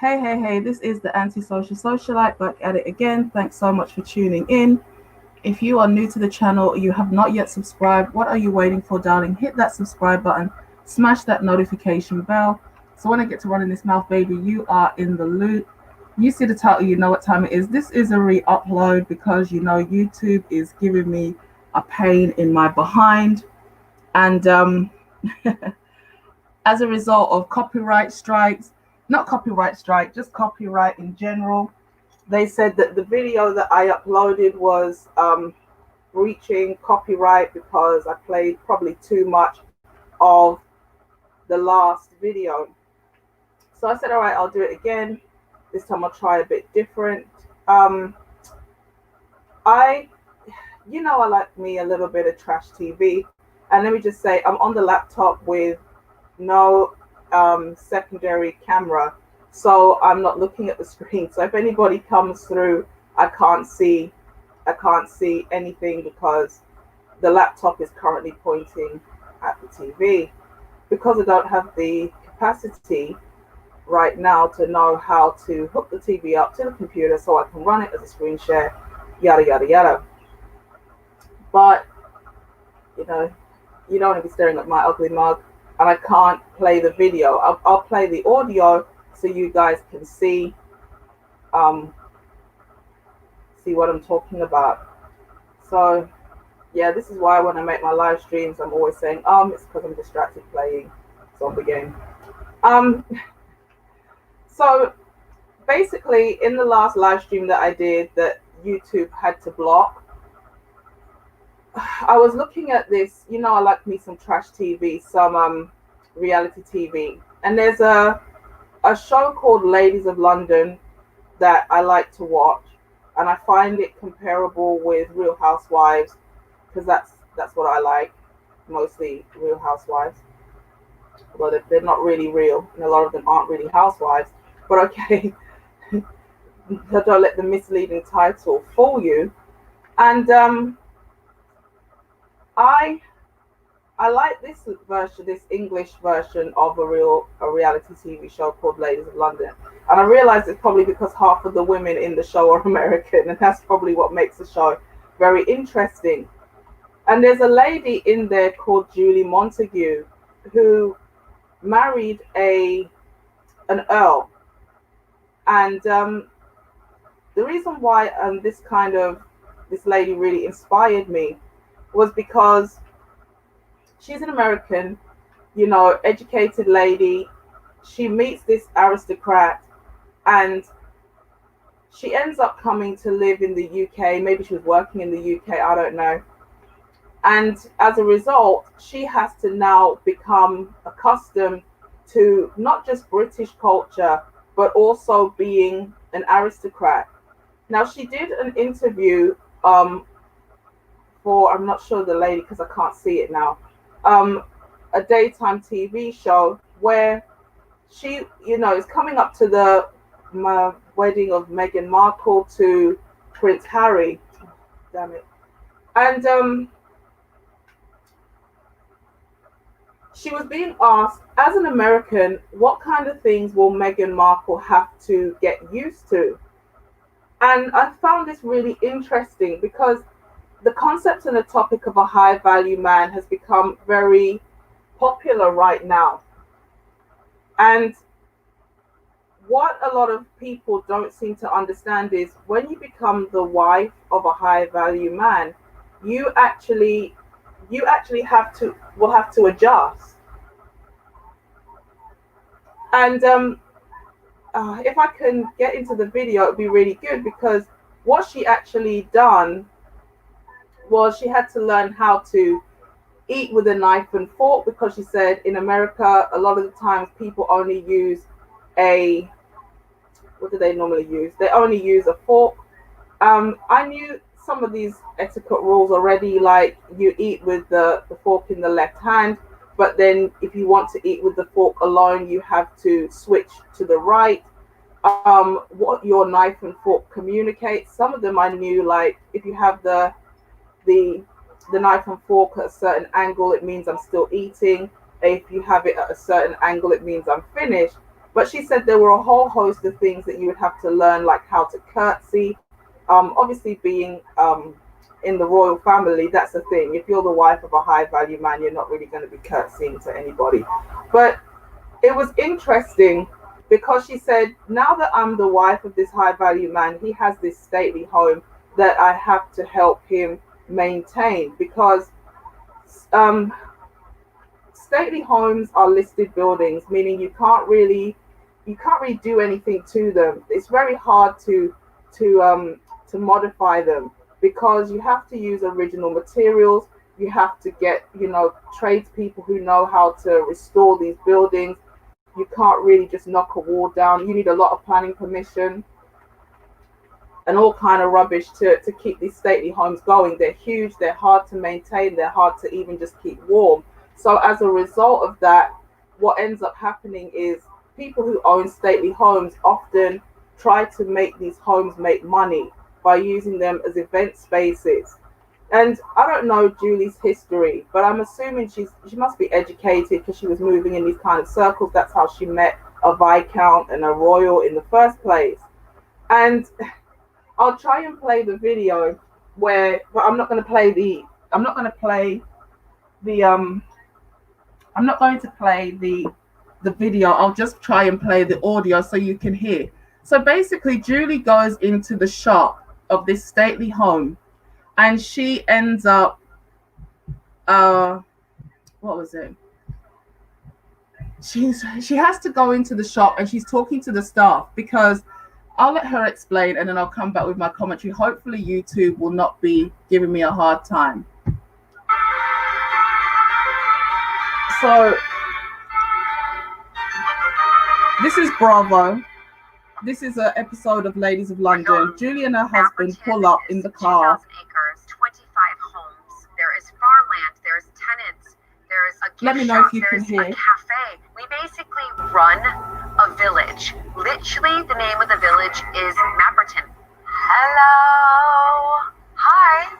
Hey, this is the Antisocial Socialite back at it again. Thanks so much for tuning in. If you are new to the channel, you have not yet subscribed, what are you waiting for, darling? Hit that subscribe button, smash that notification bell. So when I get to running this mouth, baby, you are in the loop. You see the title, you know what time it is. This is a re-upload because YouTube is giving me a pain in my behind. And as a result of copyright strikes, not copyright strike, just copyright in general. They said that the video that I uploaded was breaching copyright because I played probably too much of the last video. So I said, all right, I'll do it again. This time I'll try a bit different. I, I like me a little bit of trash TV. And let me just say, I'm on the laptop with no secondary camera, so I'm not looking at the screen. So if anybody comes through, I can't see anything because the laptop is currently pointing at the TV. Because I don't have the capacity right now to know how to hook the TV up to the computer so I can run it as a screen share, yada yada yada. But you don't want to be staring at my ugly mug, and I can't play the video. I'll play the audio so you guys can see what I'm talking about. So yeah, this is why when I make my live streams, I'm always saying it's because I'm distracted playing zombie game. So basically, in the last live stream that I did that YouTube had to block, I was looking at this. I like me some trash TV, some reality TV, and there's a show called Ladies of London that I like to watch, and I find it comparable with Real Housewives because that's what I like, mostly Real Housewives. Although they're not really real, and a lot of them aren't really housewives. But okay, don't let the misleading title fool you. And I like this version, this English version of a reality TV show called Ladies of London. And I realize it's probably because half of the women in the show are American, and that's probably what makes the show very interesting. And there's a lady in there called Julie Montague who married an earl. And the reason why this lady really inspired me was because she's an American, educated lady. She meets this aristocrat and she ends up coming to live in the UK. Maybe she was working in the UK, I don't know. And as a result, she has to now become accustomed to not just British culture, but also being an aristocrat. Now, she did an interview for, I'm not sure the lady because I can't see it now, a daytime TV show where she, is coming up to the wedding of Meghan Markle to Prince Harry. Oh, damn it. And she was being asked, as an American, what kind of things will Meghan Markle have to get used to? And I found this really interesting because the concept and the topic of a high value man has become very popular right now. And what a lot of people don't seem to understand is when you become the wife of a high value man, you actually will have to adjust. And if I can get into the video, it'd be really good because what she actually done was she had to learn how to eat with a knife and fork because she said in America, a lot of the times people only use what do they normally use? They only use a fork. I knew some of these etiquette rules already, like you eat with the fork in the left hand, but then if you want to eat with the fork alone, you have to switch to the right. What your knife and fork communicate. Some of them I knew, like if you have the knife and fork at a certain angle, it means I'm still eating. If you have it at a certain angle, it means I'm finished. But she said there were a whole host of things that you would have to learn, like how to curtsy. Obviously, being in the royal family, that's a thing. If you're the wife of a high value man, you're not really going to be curtsying to anybody. But it was interesting because she said, now that I'm the wife of this high value man, he has this stately home that I have to help him maintain because um, stately homes are listed buildings, meaning you can't really do anything to them. It's very hard to modify them because you have to use original materials. You have to get tradespeople who know how to restore these buildings. You can't really just knock a wall down. You need a lot of planning permission and all kind of rubbish to keep these stately homes going. They're huge, they're hard to maintain, they're hard to even just keep warm. So as a result of that, what ends up happening is people who own stately homes often try to make these homes make money by using them as event spaces. And I don't know Julie's history, but I'm assuming she must be educated because she was moving in these kind of circles. That's how she met a viscount and a royal in the first place. And I'll try and play the video but I'm not going to play the I'm not going to play the video. I'll just try and play the audio so you can hear. So basically, Julie goes into the shop of this stately home, and she ends up, what was it? She has to go into the shop, and she's talking to the staff because I'll let her explain, and then I'll come back with my commentary. Hopefully, YouTube will not be giving me a hard time. So this is Bravo. This is an episode of Ladies of London. Julie and her husband pull up in the car. 2,000 acres, 25 homes. There is farmland. There's tenants. There's a gift Let me know shop, if you can there's hear. a cafe. We basically run a village. Literally, the name of the village is Mapperton. Hello. Hi.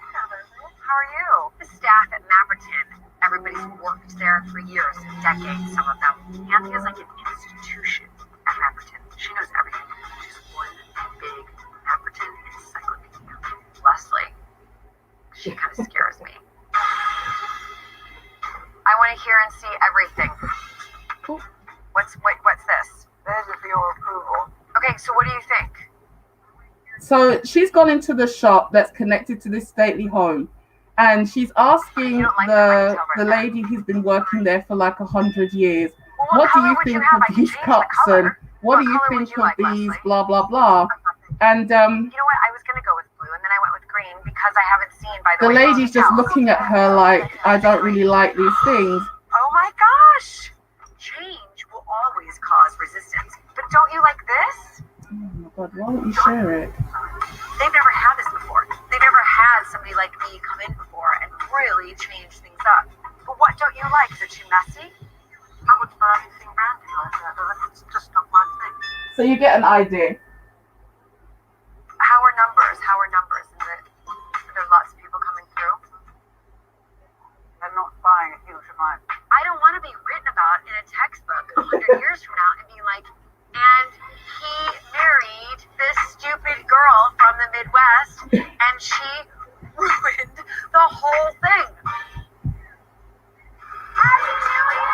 How are you? The staff at Mapperton. Everybody's worked there for years, decades, some of them. Anthea's like an institution at Mapperton. She knows everything. She's one big Mapperton encyclopedia. Leslie. She kind of scares me. I want to hear and see everything. Cool. What's this? This is for your approval. Okay, so what do you think? So she's gone into the shop that's connected to this stately home, and she's asking the lady who's been working there for like 100 years, Well, what do you think of these cups and what do you think of these blah blah blah? And You know what? I was gonna go with blue, and then I went with green because I haven't seen. By the the way, lady's just looking at her like, I don't really like these things. Oh my gosh! Change will always cause resistance, but don't you like this? Oh my god, why don't you share it? They've never had this before. They've never had somebody like me come in before and really change things up. But what don't you like? Is it too messy? I wouldn't buy anything brand new like that. It's just not my thing. So you get an idea. How are numbers? Are there lots of people coming through? I'm not buying a huge amount. I don't want to be written about in a textbook 100 years from now and be like, and he married this stupid girl from the Midwest and she ruined the whole thing.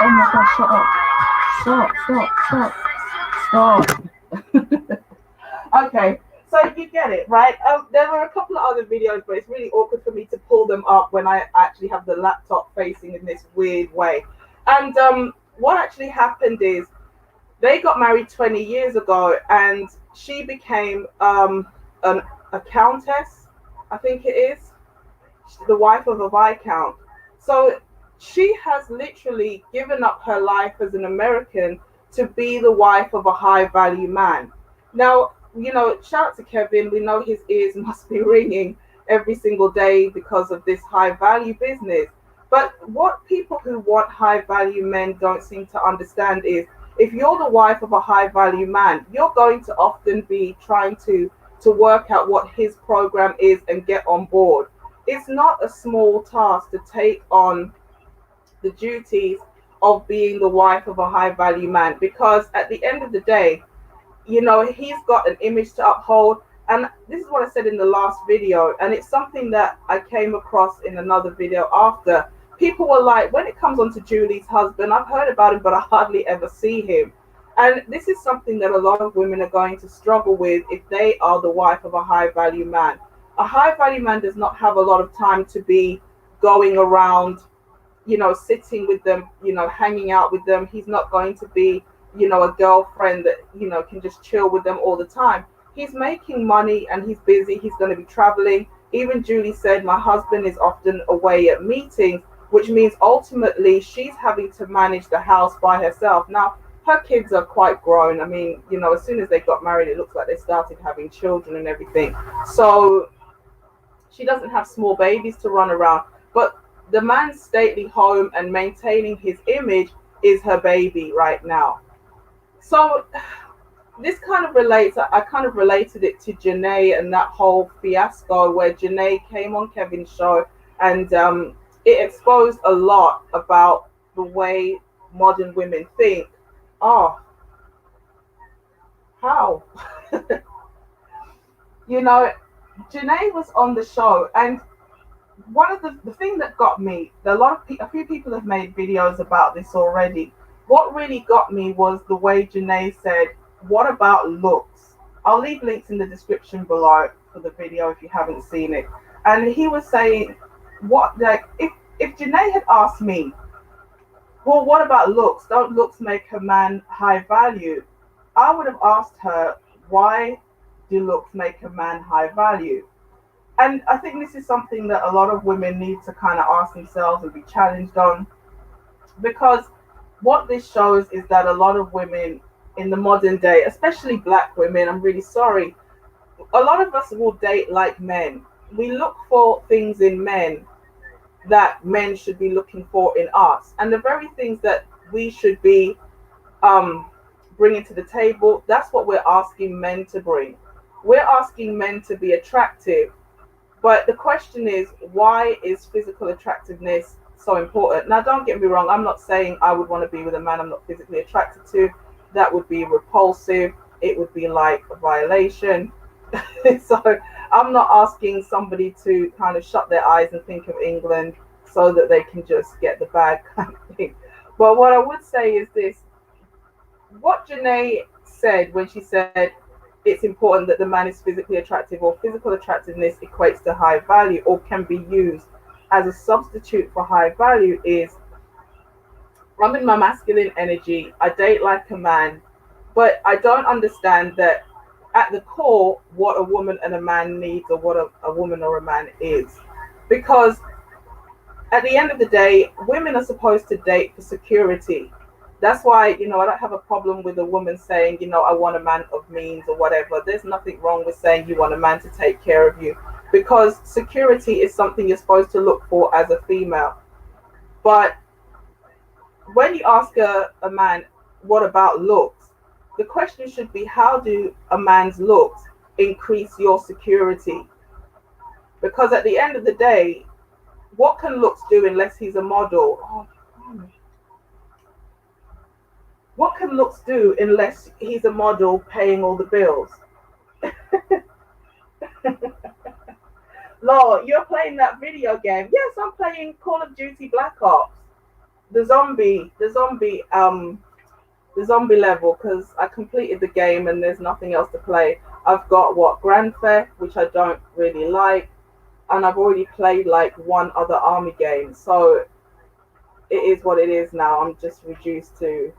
Oh my god, stop. Okay, so you get it, right? There were a couple of other videos, but it's really awkward for me to pull them up when I actually have the laptop facing in this weird way. And what actually happened is they got married 20 years ago, and she became a countess, I think it is, the wife of a viscount. So she has literally given up her life as an American to be the wife of a high value man. Now, shout out to Kevin. We know his ears must be ringing every single day because of this high value business. But what people who want high value men don't seem to understand is if you're the wife of a high value man, you're going to often be trying to work out what his program is and get on board. It's not a small task to take on the duties of being the wife of a high value man, because at the end of the day, he's got an image to uphold. And this is what I said in the last video, and it's something that I came across in another video after. People were like, when it comes on to Julie's husband, I've heard about him, but I hardly ever see him. And this is something that a lot of women are going to struggle with if they are the wife of a high value man. A high value man does not have a lot of time to be going around, sitting with them, hanging out with them. He's not going to be, a girlfriend that, can just chill with them all the time. He's making money and he's busy. He's going to be traveling. Even Julie said, my husband is often away at meetings, which means ultimately she's having to manage the house by herself. Now, her kids are quite grown. I mean, as soon as they got married, it looks like they started having children and everything. So she doesn't have small babies to run around. But the man's stately home and maintaining his image is her baby right now. So this kind of relates, I kind of related it to Janae and that whole fiasco where Janae came on Kevin's show, and it exposed a lot about the way modern women think. Oh, how? Janae was on the show, and one of the thing that got me, a few people have made videos about this already. What really got me was the way Janae said, what about looks? I'll leave links in the description below for the video if you haven't seen it. And he was saying, if Janae had asked me, well, what about looks? Don't looks make a man high value? I would have asked her, why do looks make a man high value? And I think this is something that a lot of women need to kind of ask themselves and be challenged on, because what this shows is that a lot of women in the modern day, especially black women, I'm really sorry, a lot of us will date like men. We look for things in men that men should be looking for in us, and the very things that we should be bringing to the table, that's what we're asking men to bring. We're asking men to be attractive, but the question is, why is physical attractiveness so important? Now, don't get me wrong, I'm not saying I would want to be with a man I'm not physically attracted to. That would be repulsive. It would be like a violation. So I'm not asking somebody to kind of shut their eyes and think of England so that they can just get the bag kind of thing. But what I would say is this: what Janae said when she said it's important that the man is physically attractive, or physical attractiveness equates to high value or can be used as a substitute for high value, is I'm in my masculine energy, I date like a man, but I don't understand that at the core what a woman and a man needs, or what a woman or a man is. Because at the end of the day, women are supposed to date for security. That's why, I don't have a problem with a woman saying, I want a man of means or whatever. There's nothing wrong with saying you want a man to take care of you, because security is something you're supposed to look for as a female. But when you ask a man, what about looks? The question should be, how do a man's looks increase your security? Because at the end of the day, what can looks do unless he's a model? What can looks do unless he's a model paying all the bills? Lord, you're playing that video game. Yes, I'm playing Call of Duty Black Ops. The zombie level, because I completed the game and there's nothing else to play. I've got Grand Theft, which I don't really like, and I've already played like one other army game. So it is what it is now. I'm just reduced to.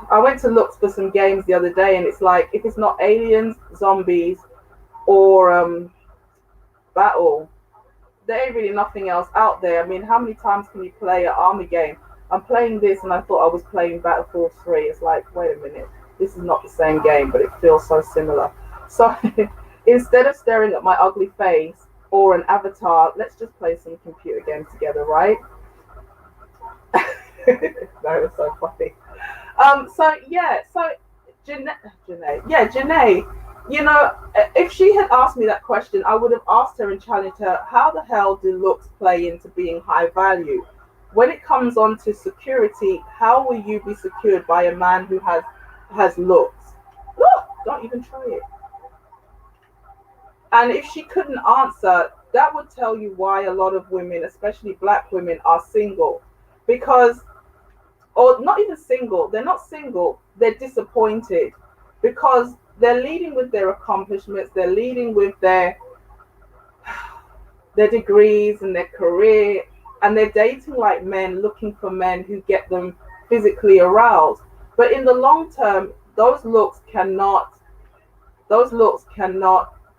I went to look for some games the other day, and it's like, if it's not aliens, zombies, or battle, there ain't really nothing else out there. I mean, how many times can you play an army game? I'm playing this and I thought I was playing Battlefield 3. It's like, wait a minute, this is not the same game, but it feels so similar. So instead of staring at my ugly face or an avatar, let's just play some computer games together, right? That was so funny. Janae, if she had asked me that question, I would have asked her and challenged her, how the hell do looks play into being high value? when it comes on to security, how will you be secured by a man who has looks? Look, don't even try it. And if she couldn't answer, that would tell you why a lot of women, especially black women, are single. Because, or not even single, they're not single, they're disappointed because they're leading with their accomplishments, they're leading with their degrees and their career, and they're dating like men, looking for men who get them physically aroused. But in the long term, those looks cannot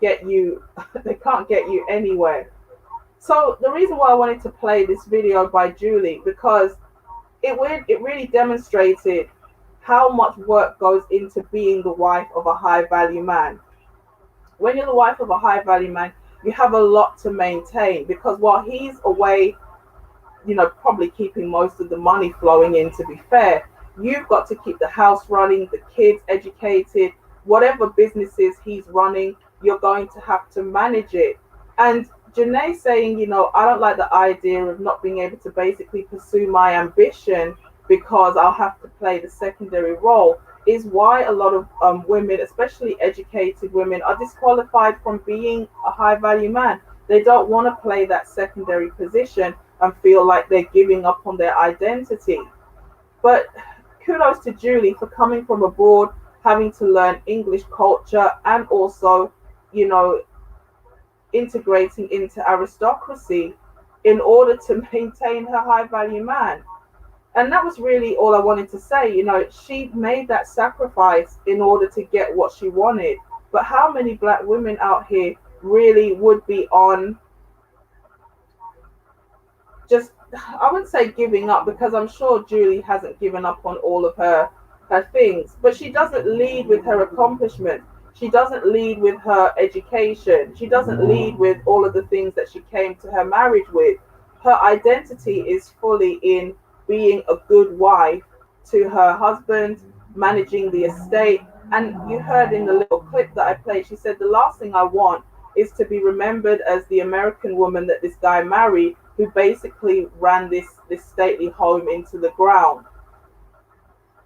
get you, they can't get you anywhere. So the reason why I wanted to play this video by Julie, because it really demonstrated how much work goes into being the wife of a high value man. When you're the wife of a high value man, you have a lot to maintain because while he's away, probably keeping most of the money flowing in, to be fair, you've got to keep the house running, the kids educated, whatever businesses he's running, you're going to have to manage it. And Janae saying, I don't like the idea of not being able to basically pursue my ambition because I'll have to play the secondary role, is why a lot of women, especially educated women, are disqualified from being a high value man. They don't want to play that secondary position and feel like they're giving up on their identity. But kudos to Julie for coming from abroad, having to learn English culture, and also, integrating into aristocracy in order to maintain her high value man. And that was really all I wanted to say. She made that sacrifice in order to get what she wanted. But how many black women out here really would be on just, I wouldn't say giving up, because I'm sure Julie hasn't given up on all of her things, but she doesn't lead with her accomplishment. She doesn't lead with her education. She doesn't lead with all of the things that she came to her marriage with. Her identity is fully in being a good wife to her husband, managing the estate. And you heard in the little clip that I played, she said, the last thing I want is to be remembered as the American woman that this guy married, who basically ran this stately home into the ground.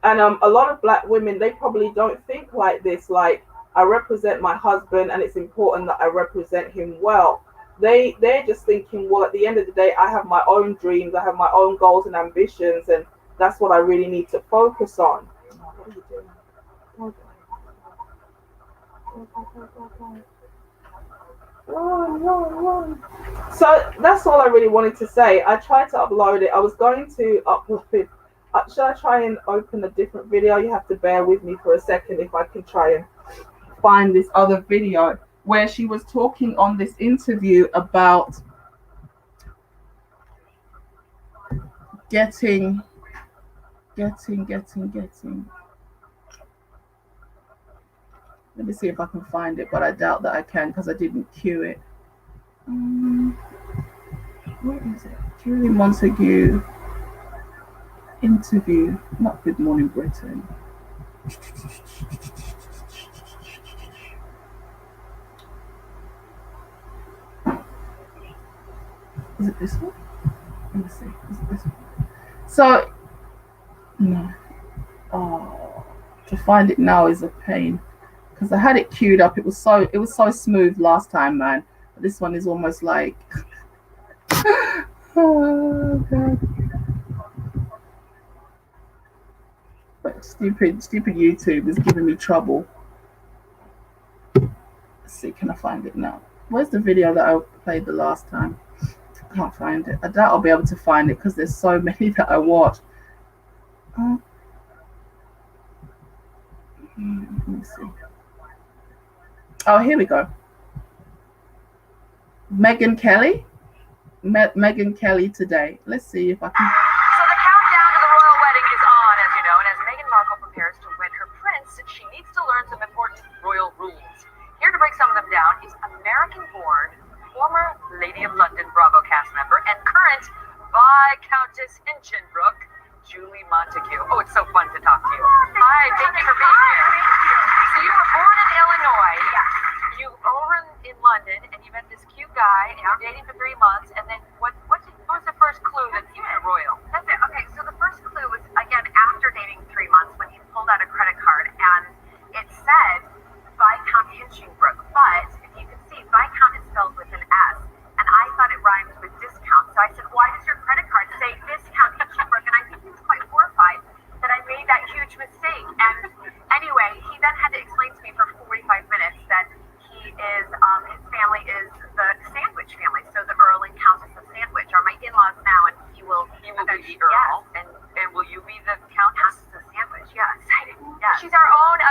And a lot of black women, they probably don't think like this, like, I represent my husband and it's important that I represent him well. They're just thinking, well, at the end of the day, I have my own dreams, I have my own goals and ambitions, and that's what I really need to focus on. What are you doing? Run. So that's all I really wanted to say. I tried to upload it. I was going to upload it. Should I try and open a different video? You have to bear with me for a second if I can try and find this other video where she was talking on this interview about getting. Let me see if I can find it, but I doubt that I can because I didn't cue it. Where is it? Julie Montague interview, not Good Morning Britain. Is it this one? Let me see. Is it this one? So, no. Oh, to find it now is a pain because I had it queued up. It was so smooth last time, man. But this one is almost like, oh god. But stupid YouTube is giving me trouble. Let's see, can I find it now? Where's the video that I played the last time? I can't find it. I doubt I'll be able to find it because there's so many that I watched. Let me see. Oh, here we go. Megyn Kelly. Megyn Kelly today. Let's see if I can. So the countdown to the royal wedding is on, as you know, and as Meghan Markle prepares to wed her prince, she needs to learn some important royal rules. Here to break some of them down is American-born, former Lady of London Bravo cast member and current Viscountess Hinchinbrook, Julie Montague. Oh, it's so fun to talk to you. Hi, thank you for being here. So you were born in Illinois. Yeah. You were over in London, and you met this cute guy, and you were dating for 3 months. And then what was the first clue that you were royal?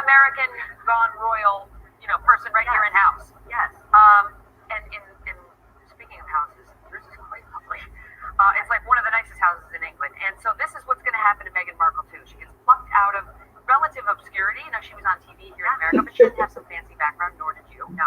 American gone royal, person right here in house. Yes. And in speaking of houses, yours is quite lovely. It's like one of the nicest houses in England. And so this is what's going to happen to Meghan Markle too. She gets plucked out of relative obscurity. She was on TV here in America, but she didn't have some fancy background, nor did you. No.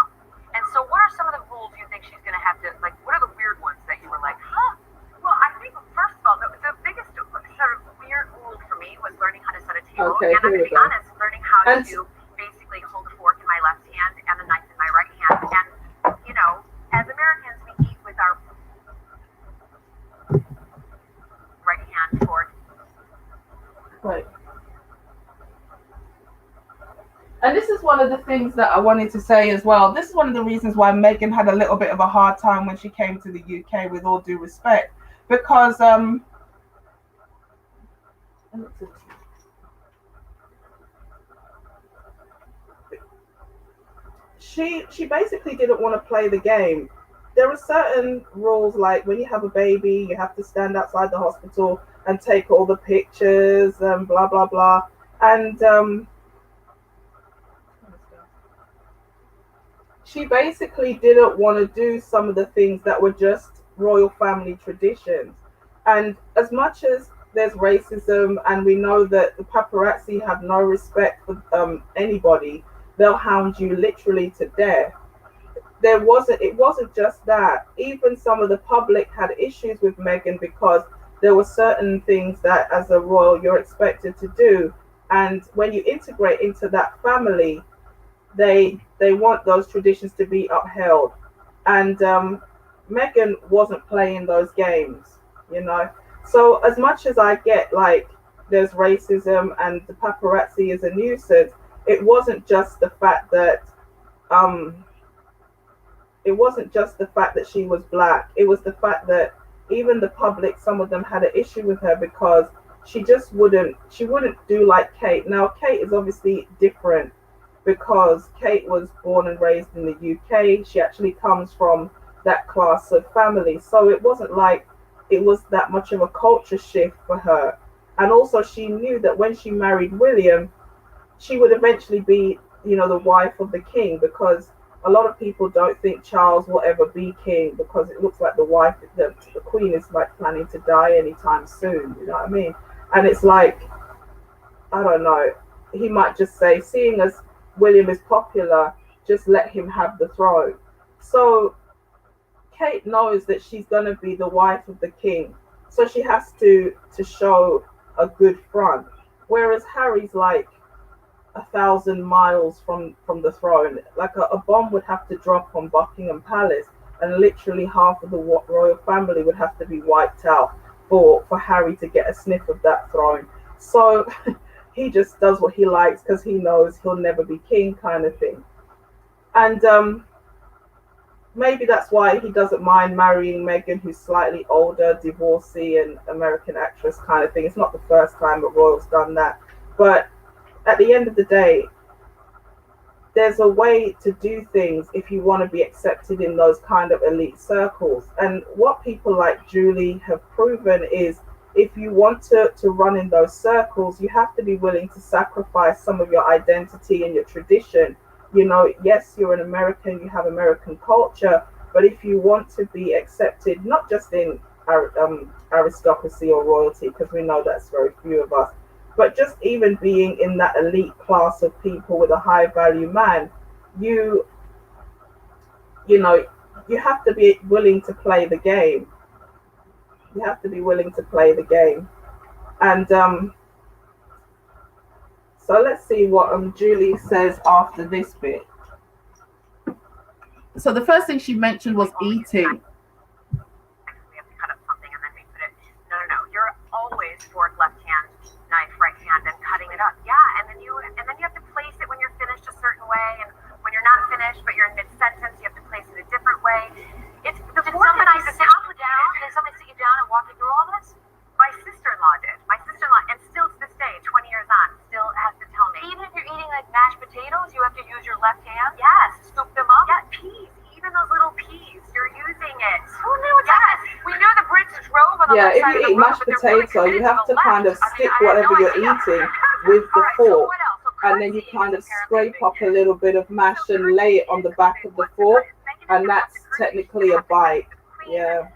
And so what are some of the rules you think she's going to have to, like, what are the weird ones that you were like, huh? Well, I think, first of all, the biggest sort of weird rule for me was learning how to set a table. Okay, and I'm going to be honest, learning how to basically hold a fork in my left hand and a knife in my right hand. And, as Americans, we eat with our right hand fork. Right. And this is one of the things that I wanted to say as well. This is one of the reasons why Meghan had a little bit of a hard time when she came to the UK, with all due respect, because she basically didn't want to play the game. There are certain rules, like when you have a baby, you have to stand outside the hospital and take all the pictures and blah blah blah. And she basically didn't want to do some of the things that were just royal family traditions. And as much as there's racism, and we know that the paparazzi have no respect for anybody, they'll hound you literally to death. It wasn't just that. Even some of the public had issues with Meghan because there were certain things that as a royal you're expected to do. And when you integrate into that family, they want those traditions to be upheld. And Meghan wasn't playing those games, So as much as I get, like, there's racism and the paparazzi is a nuisance, it wasn't just the fact that she was black. It was the fact that even the public, some of them had an issue with her because she wouldn't do like Kate. Now Kate is obviously different because Kate was born and raised in the UK. She actually comes from that class of family. So it wasn't like it was that much of a culture shift for her. And also she knew that when she married William, she would eventually be, the wife of the king, because a lot of people don't think Charles will ever be king because it looks like the queen is like planning to die anytime soon. You know what I mean? And it's like, I don't know, he might just say, seeing as William is popular, just let him have the throne. So Kate knows that she's going to be the wife of the king, so she has to show a good front. Whereas Harry's like 1,000 miles from the throne. Like a bomb would have to drop on Buckingham Palace, and literally half of the royal family would have to be wiped out for Harry to get a sniff of that throne. So he just does what he likes because he knows he'll never be king, kind of thing. And maybe that's why he doesn't mind marrying Meghan, who's slightly older, divorcee and American actress kind of thing. It's not the first time a royal's done that. But at the end of the day, there's a way to do things if you want to be accepted in those kind of elite circles. And what people like Julie have proven is, if you want to run in those circles, you have to be willing to sacrifice some of your identity and your tradition. Yes, you're an American, you have American culture, but if you want to be accepted, not just in aristocracy or royalty, because we know that's very few of us, but just even being in that elite class of people with a high value man, you have to be willing to play the game. You have to be willing to play the game. And so let's see what Julie says after this bit. So the first thing she mentioned was eating. We have to cut up something and then we put it. No. You're always fork left hand, knife right hand, and cutting it up. Yeah, and then you have to place it when you're finished a certain way, and when you're not finished but you're in mid sentence, you have to place it a different way. Did somebody sit you down? Did somebody sit you down and walk you through all this? My sister-in-law did. My sister-in-law, and still to this day, 20 years on, still has to tell me. Even if you're eating like mashed potatoes, you have to use your left hand? Yes. Scoop them up? Yeah, peas. Even those little peas, you're using it. Who knew it? Yes. We knew the Brits drove on the left side of the road. Yeah, if you eat mashed potato, you have to kind of stick whatever you're eating with the fork. So what else? So and then you kind of scrape up a little bit of mash and lay it on the back of the fork, and that's technically a bite. Yeah,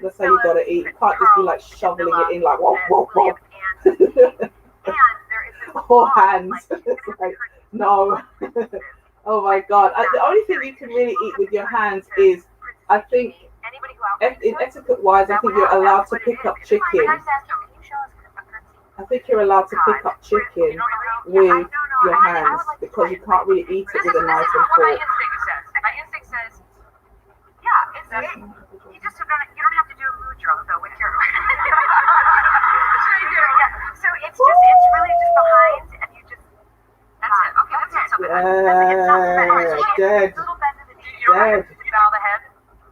that's how you gotta eat. You can't just be like shoveling it in like whoa, whoa, whoa. Or hands. It's like, no. Oh my god. The only thing you can really eat with your hands is, I think, in etiquette wise, I think you're allowed to pick up chicken. I think you're allowed to pick up chicken with your hands because you can't really eat it with a knife and fork. My instinct says, yeah, it's you just don't have to do a mood drill though with your. So it's really just behind, and you just. That's it. Okay, that's it. So dead. Dead. You don't have to bow the head.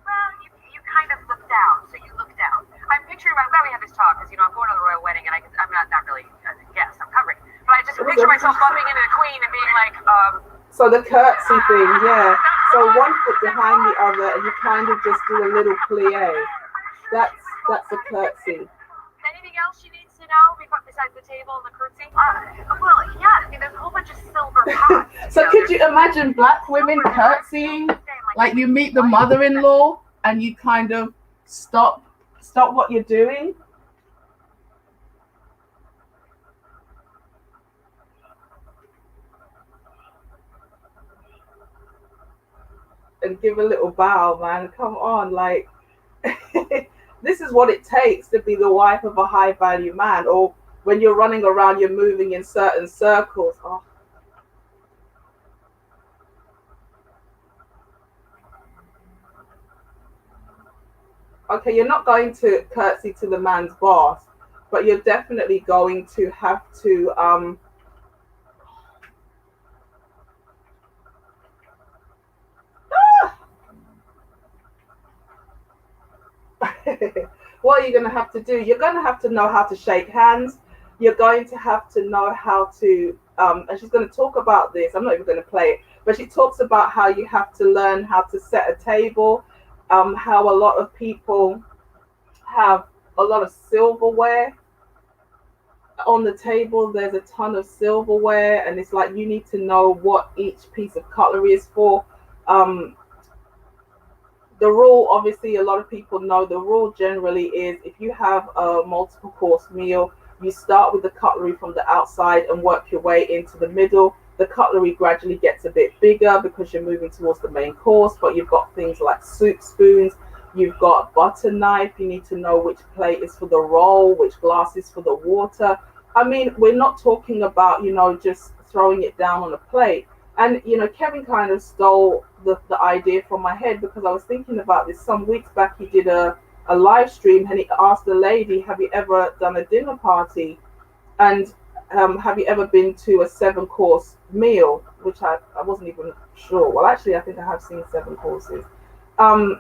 Well, you kind of look down, so you look down. I'm picturing. I'm glad we had this talk because I'm going to the royal wedding, and I'm not really a guest. I'm covering, but I just picture myself bumping into the queen and being like, So the curtsy thing, yeah. So one foot behind the other, and you kind of just do a little plie. That's a curtsy. Anything else she needs to know besides the table and the curtsy? Well, yeah. I mean, there's a whole bunch of silver pots. So could you imagine black women curtsying? Like you meet the mother-in-law, and you kind of stop what you're doing. And give a little bow, man. Come on, like this is what it takes to be the wife of a high value man. Or when you're running around, you're moving in certain circles. Oh. Okay, you're not going to curtsy to the man's boss, but you're definitely going to have to what are you going to have to do? You're going to have to know how to shake hands. You're going to have to know how to, and she's going to talk about this. I'm not even going to play it, but she talks about how you have to learn how to set a table, how a lot of people have a lot of silverware on the table. There's a ton of silverware, and it's like you need to know what each piece of cutlery is for. The rule, obviously, a lot of people know the rule generally is if you have a multiple course meal, you start with the cutlery from the outside and work your way into the middle. The cutlery gradually gets a bit bigger because you're moving towards the main course, but you've got things like soup spoons, you've got a butter knife, you need to know which plate is for the roll, which glass is for the water. I mean, we're not talking about, just throwing it down on a plate. And, Kevin kind of stole the idea from my head because I was thinking about this some weeks back. He did a live stream and he asked the lady, have you ever done a dinner party? And have you ever been to a 7-course meal? Which I wasn't even sure. Well, actually, I think I have seen 7 courses. And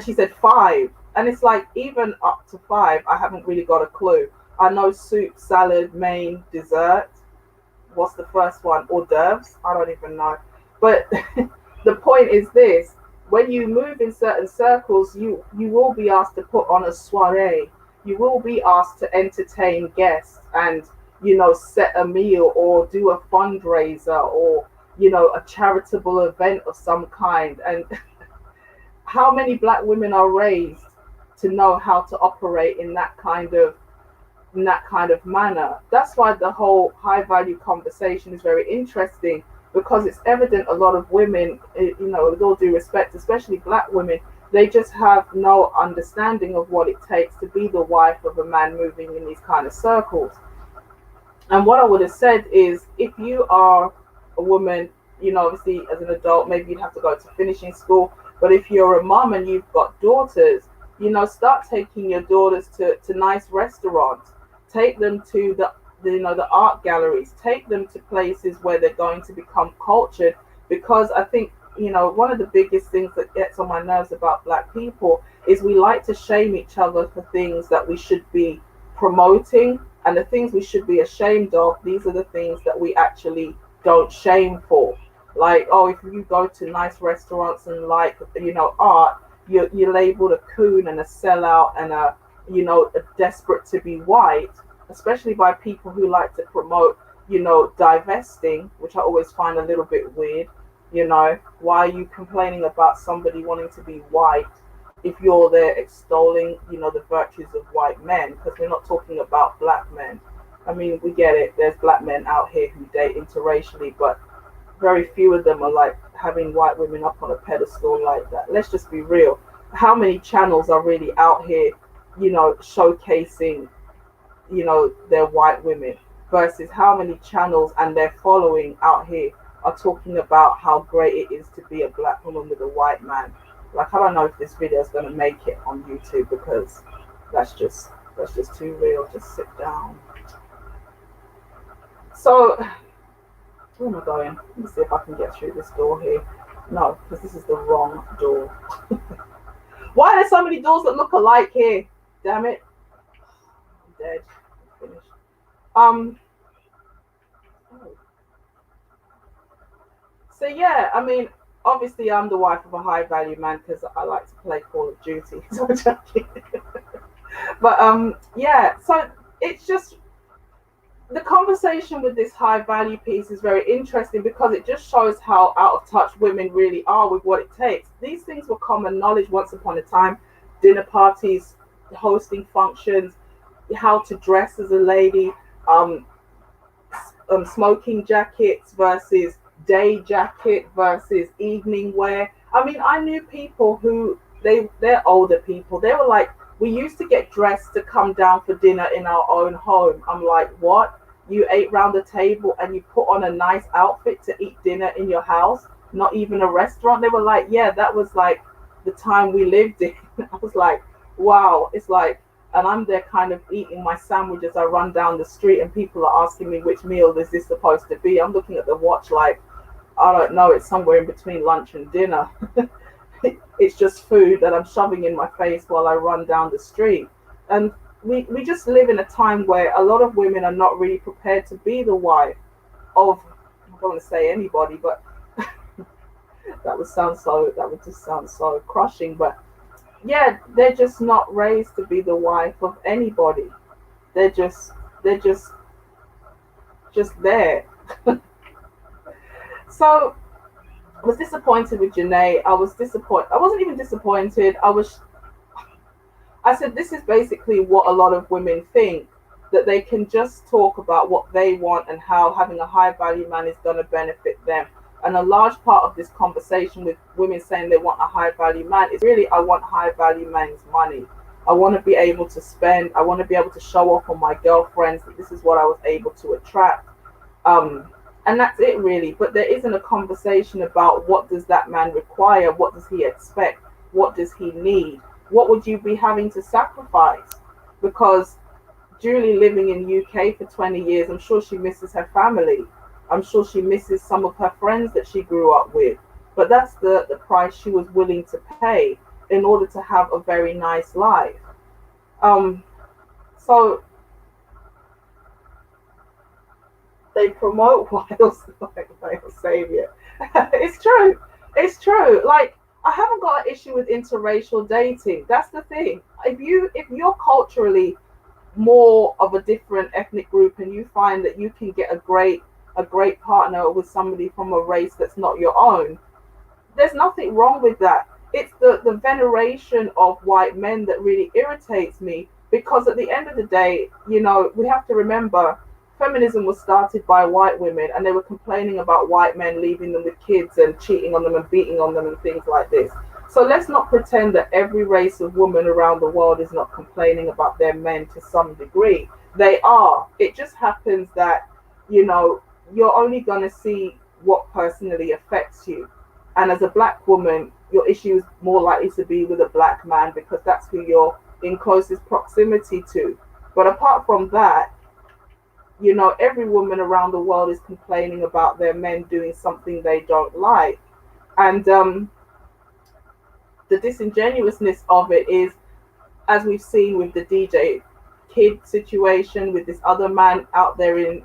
she said 5. And it's like, even up to 5, I haven't really got a clue. I know soup, salad, main, dessert. What's the first one? Hors d'oeuvres? I don't even know. But the point is this: when you move in certain circles, you will be asked to put on a soiree. You will be asked to entertain guests and set a meal or do a fundraiser or a charitable event of some kind. And how many black women are raised to know how to operate in that kind of manner? That's why the whole high value conversation is very interesting, because it's evident a lot of women, with all due respect, especially black women, they just have no understanding of what it takes to be the wife of a man moving in these kind of circles. And what I would have said is, if you are a woman, obviously as an adult, maybe you'd have to go to finishing school, but if you're a mom and you've got daughters, start taking your daughters to nice restaurants. Take them to the art galleries. Take them to places where they're going to become cultured. Because I think one of the biggest things that gets on my nerves about black people is we like to shame each other for things that we should be promoting, and the things we should be ashamed of. These are the things that we actually don't shame for. Like, oh, if you go to nice restaurants and like art, you're labeled a coon and a sellout and a desperate to be white, especially by people who like to promote divesting, which I always find a little bit weird. Why are you complaining about somebody wanting to be white if you're there extolling, the virtues of white men? Because we're not talking about black men. I mean, we get it. There's black men out here who date interracially, but very few of them are like having white women up on a pedestal like that. Let's just be real. How many channels are really out here, showcasing, their white women, versus how many channels and their following out here are talking about how great it is to be a black woman with a white man? Like, I don't know if this video is going to make it on YouTube, because that's just too real. Just sit down. So, where am I going? Let me see if I can get through this door here. No, because this is the wrong door. Why are there so many doors that look alike here? Damn it. I'm dead. I'm finished. So yeah, I mean, obviously I'm the wife of a high value man because I like to play Call of Duty. So I'm joking. But yeah, so it's just, the conversation with this high value piece is very interesting because it just shows how out of touch women really are with what it takes. These things were common knowledge once upon a time. Dinner parties, hosting functions, how to dress as a lady, smoking jackets versus day jacket versus evening wear. I mean, I knew people who they're older people. They were like, we used to get dressed to come down for dinner in our own home. I'm like, what? You ate round the table and you put on a nice outfit to eat dinner in your house, not even a restaurant? They were like, yeah, that was like the time we lived in. I was like, wow. It's like, and I'm there kind of eating my sandwich as I run down the street and people are asking me which meal is this supposed to be. I'm looking at the watch like, I don't know, it's somewhere in between lunch and dinner. It's just food that I'm shoving in my face while I run down the street. And we just live in a time where a lot of women are not really prepared to be the wife of, I don't want to say anybody, but that would just sound so crushing. But yeah, they're just not raised to be the wife of anybody. They're just there. So I was disappointed with Janae. I wasn't even disappointed. I said, this is basically what a lot of women think, that they can just talk about what they want and how having a high value man is going to benefit them. And a large part of this conversation with women saying they want a high value man is really, I want high value man's money. I want to be able to spend. I want to be able to show off on my girlfriends that this is what I was able to attract. And that's it really. But there isn't a conversation about what does that man require? What does he expect? What does he need? What would you be having to sacrifice? Because Julie living in UK for 20 years, I'm sure she misses her family. I'm sure she misses some of her friends that she grew up with. But that's the price she was willing to pay in order to have a very nice life. So they promote wiles like a savior. It's true. It's true. Like, I haven't got an issue with interracial dating. That's the thing. If you're culturally more of a different ethnic group and you find that you can get a great partner with somebody from a race that's not your own, there's nothing wrong with that. It's the veneration of white men that really irritates me, because at the end of the day, we have to remember feminism was started by white women, and they were complaining about white men leaving them with kids and cheating on them and beating on them and things like this. So let's not pretend that every race of women around the world is not complaining about their men to some degree. They are. It just happens that, you're only going to see what personally affects you. And as a black woman, your issue is more likely to be with a black man because that's who you're in closest proximity to. But apart from that, every woman around the world is complaining about their men doing something they don't like. And the disingenuousness of it is, as we've seen with the DJ Kid situation, with this other man out there in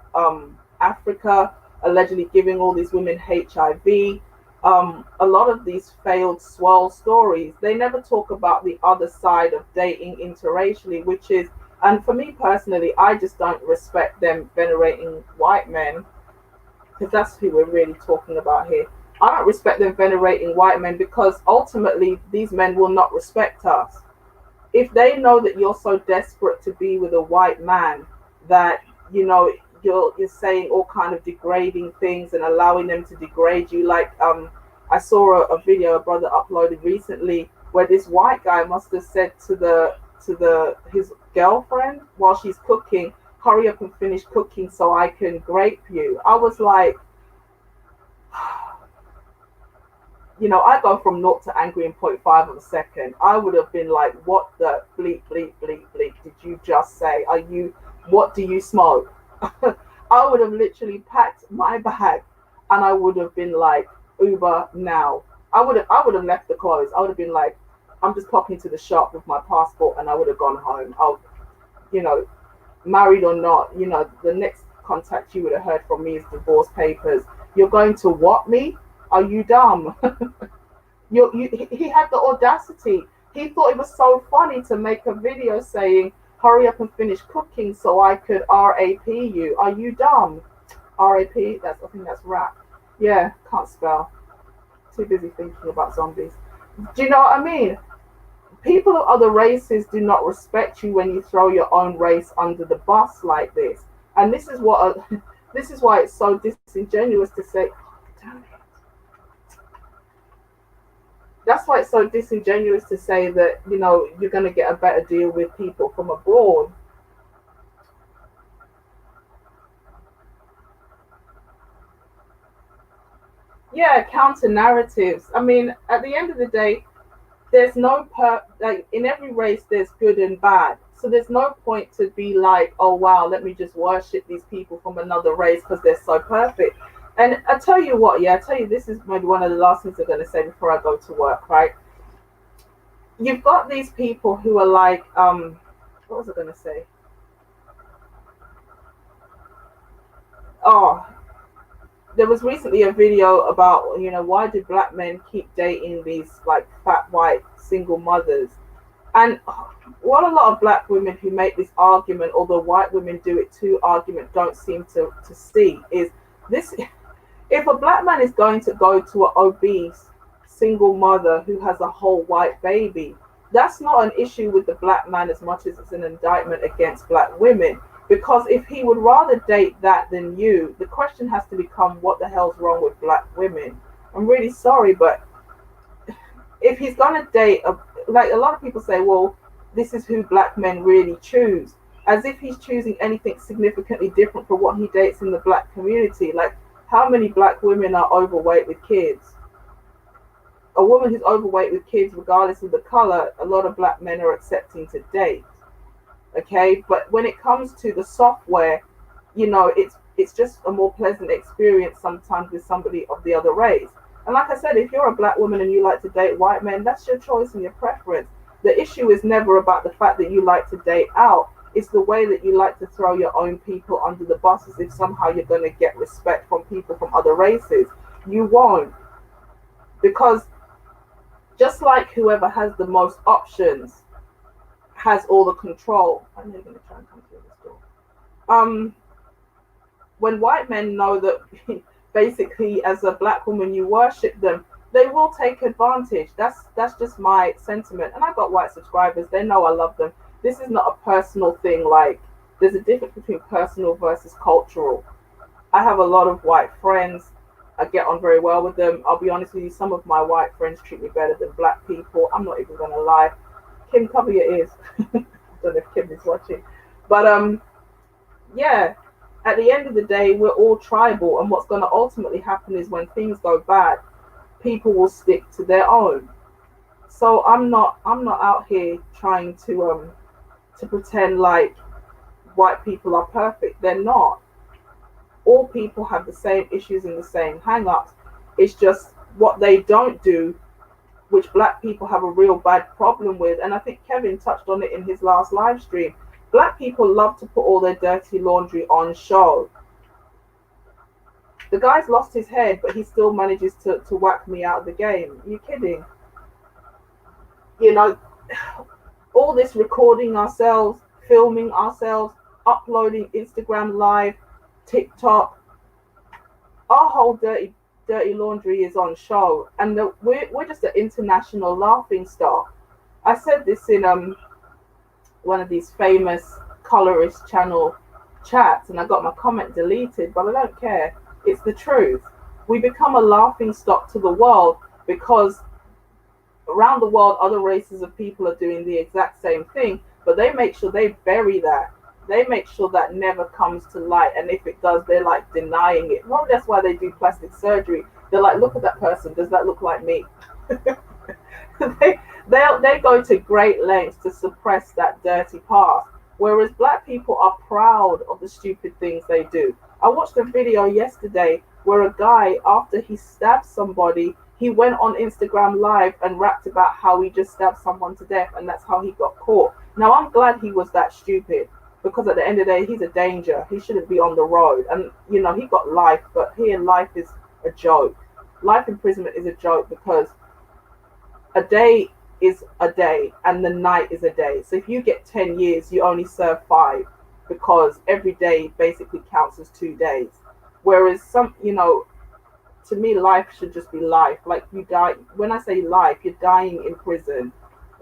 Africa, allegedly giving all these women HIV. A lot of these failed swirl stories, they never talk about the other side of dating interracially, which is And for me personally, I just don't respect them venerating white men, because that's who we're really talking about here. I don't respect them venerating white men because ultimately these men will not respect us. If they know that you're so desperate to be with a white man that you're saying all kind of degrading things and allowing them to degrade you, like I saw a video a brother uploaded recently where this white guy must have said to the his girlfriend while she's cooking, hurry up and finish cooking so I can grape you. I was like, I go from naught to angry in point 0.5 of a second. I would have been like, what the bleep, bleep, bleep, bleep did you just say? What do you smoke? I would have literally packed my bag and I would have been like, Uber now. I would have left the clothes. I would have been like, I'm just popping to the shop with my passport and I would have gone home. You know, married or not, the next contact you would have heard from me is divorce papers. You're going to what me? Are you dumb? He had the audacity. He thought it was so funny to make a video saying, hurry up and finish cooking so I could RAP you. Are you dumb? RAP? I think that's rap. Yeah, can't spell. Too busy thinking about zombies. Do you know what I mean? People of other races do not respect you when you throw your own race under the bus like this. And this is this is why it's so disingenuous to say, damn it. That's why it's so disingenuous to say that, you're going to get a better deal with people from abroad. Yeah, counter narratives. I mean, at the end of the day, there's no like in every race there's good and bad. So there's no point to be like, oh wow, let me just worship these people from another race because they're so perfect. And I tell you what, I tell you, this is maybe one of the last things I'm going to say before I go to work, right? You've got these people who are like, what was I going to say? Oh, there was recently a video about, why do black men keep dating these like fat white single mothers? And what a lot of black women who make this argument, although white women do it too, argument don't seem to see is this: if a black man is going to go to an obese single mother who has a whole white baby, that's not an issue with the black man as much as it's an indictment against black women. Because if he would rather date that than you, the question has to become, what the hell's wrong with black women? I'm really sorry, but if he's going to date, like a lot of people say, well, this is who black men really choose, as if he's choosing anything significantly different from what he dates in the black community. Like, how many black women are overweight with kids? A woman who's overweight with kids, regardless of the color, a lot of black men are accepting to date. Okay, but when it comes to the software, it's just a more pleasant experience sometimes with somebody of the other race. And like I said, if you're a black woman and you like to date white men, that's your choice and your preference. The issue is never about the fact that you like to date out. It's the way that you like to throw your own people under the bus as if somehow you're going to get respect from people from other races. You won't. Because just like whoever has the most options has all the control. I know you're going to try and come through this door. When white men know that basically as a black woman you worship them, they will take advantage. That's just my sentiment. And I've got white subscribers. They know I love them. This is not a personal thing. Like, there's a difference between personal versus cultural. I have a lot of white friends. I get on very well with them. I'll be honest with you, some of my white friends treat me better than black people. I'm not even going to lie. Kim, cover your ears. I don't know if Kim is watching. But yeah, at the end of the day, we're all tribal. And what's going to ultimately happen is when things go bad, people will stick to their own. So I'm not out here trying to pretend like white people are perfect. They're not. All people have the same issues and the same hang-ups. It's just what they don't do, which black people have a real bad problem with. And I think Kevin touched on it in his last live stream. Black people love to put all their dirty laundry on show. The guy's lost his head, but he still manages to whack me out of the game. Are you kidding? All this recording ourselves, filming ourselves, uploading Instagram Live, TikTok. Our whole dirty laundry is on show, and we're just an international laughing stock. I said this in one of these famous colorist channel chats, and I got my comment deleted, but I don't care. It's the truth. We become a laughing stock to the world because around the world other races of people are doing the exact same thing, but they make sure they bury that. They make sure that never comes to light, and if it does, they're like denying it. Well, that's why they do plastic surgery. They're like, look at that person, does that look like me? They go to great lengths to suppress that dirty past, whereas black people are proud of the stupid things they do. I watched a video yesterday where a guy, after he stabbed somebody, he went on Instagram Live and rapped about how he just stabbed someone to death, and that's how he got caught. Now, I'm glad he was that stupid, because at the end of the day, he's a danger. He shouldn't be on the road. And, you know, he got life, but here life is a joke. Life imprisonment is a joke because a day is a day and the night is a day. So if you get 10 years, you only serve 5, because every day basically counts as 2 days. Whereas to me, life should just be life. Like, you die. When I say life, you're dying in prison.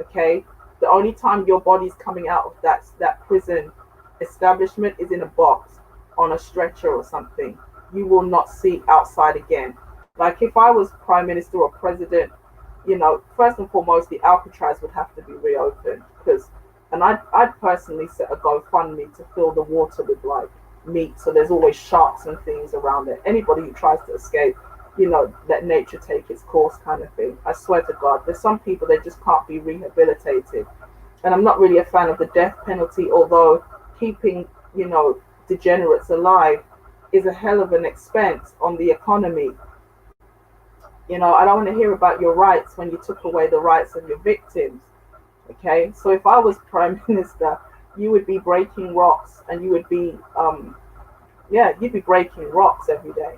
Okay? The only time your body's coming out of that prison establishment is in a box on a stretcher or something. You will not see outside again. Like, if I was prime minister or president, first and foremost, the Alcatraz would have to be reopened, and I'd personally set a GoFundMe to fill the water with like meat, so there's always sharks and things around it. Anybody who tries to escape, let nature take its course, kind of thing. I swear to God, there's some people that just can't be rehabilitated, and I'm not really a fan of the death penalty, although keeping degenerates alive is a hell of an expense on the economy. I don't want to hear about your rights when you took away the rights of your victims. Okay, so if I was prime minister, you would be breaking rocks, and you would be you'd be breaking rocks every day.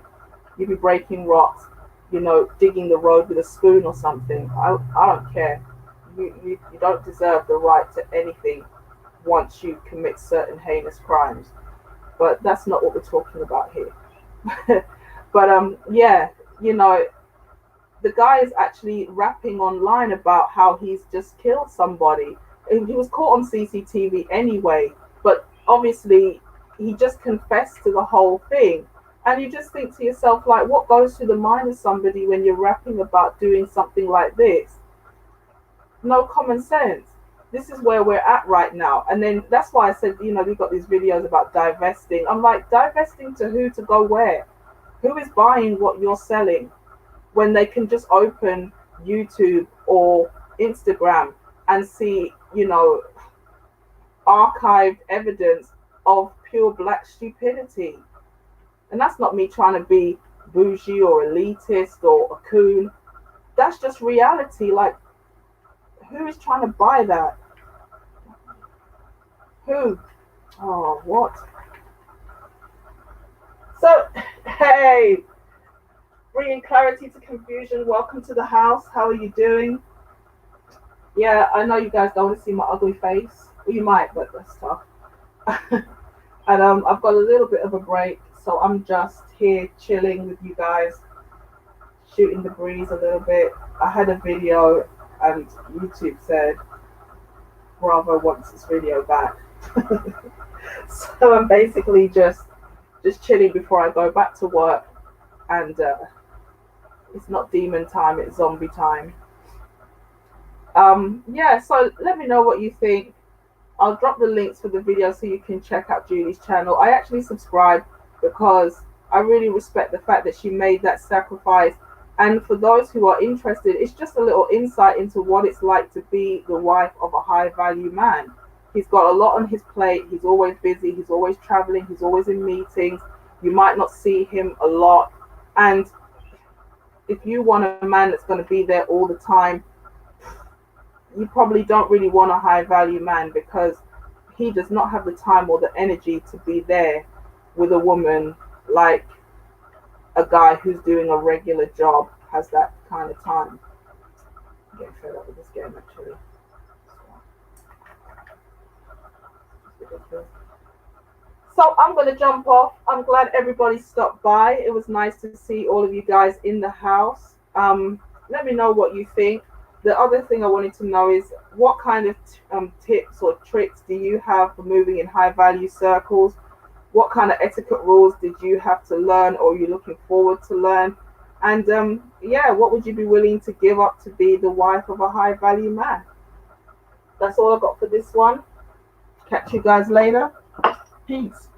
You'd be breaking rocks, digging the road with a spoon or something. I don't care. You don't deserve the right to anything once you commit certain heinous crimes. But that's not what we're talking about here. But the guy is actually rapping online about how he's just killed somebody. He was caught on CCTV anyway, but obviously he just confessed to the whole thing. And you just think to yourself, like, what goes through the mind of somebody when you're rapping about doing something like this? No common sense. This is where we're at right now. And then that's why I said, we've got these videos about divesting. I'm like, divesting to who, to go where? Who is buying what you're selling? When they can just open YouTube or Instagram and see, archived evidence of pure black stupidity. And that's not me trying to be bougie or elitist or a coon. That's just reality. Like, who is trying to buy that? Who? Oh, what? So, hey, bringing clarity to confusion. Welcome to the house. How are you doing? Yeah, I know you guys don't want to see my ugly face. Well, you might, but that's tough. And I've got a little bit of a break, so I'm just here chilling with you guys, shooting the breeze a little bit. I had a video, and YouTube said Bravo wants this video back. So I'm basically just chilling before I go back to work, and it's not demon time, it's zombie time. So let me know what you think. I'll drop the links for the video so you can check out Julie's channel. I actually subscribed because I really respect the fact that she made that sacrifice. And for those who are interested, it's just a little insight into what it's like to be the wife of a high value man. He's got a lot on his plate. He's always busy. He's always traveling. He's always in meetings. You might not see him a lot. And if you want a man that's going to be there all the time, you probably don't really want a high value man, because he does not have the time or the energy to be there with a woman like a guy who's doing a regular job has that kind of time. I'm getting fed up with this game, actually. So I'm going to jump off. I'm glad everybody stopped by. It was nice to see all of you guys in the house. Let me know what you think. The other thing I wanted to know is what kind of tips or tricks do you have for moving in high value circles? What kind of etiquette rules did you have to learn or are you looking forward to learn? And yeah, what would you be willing to give up to be the wife of a high value man? That's all I got for this one. Catch you guys later. Peace.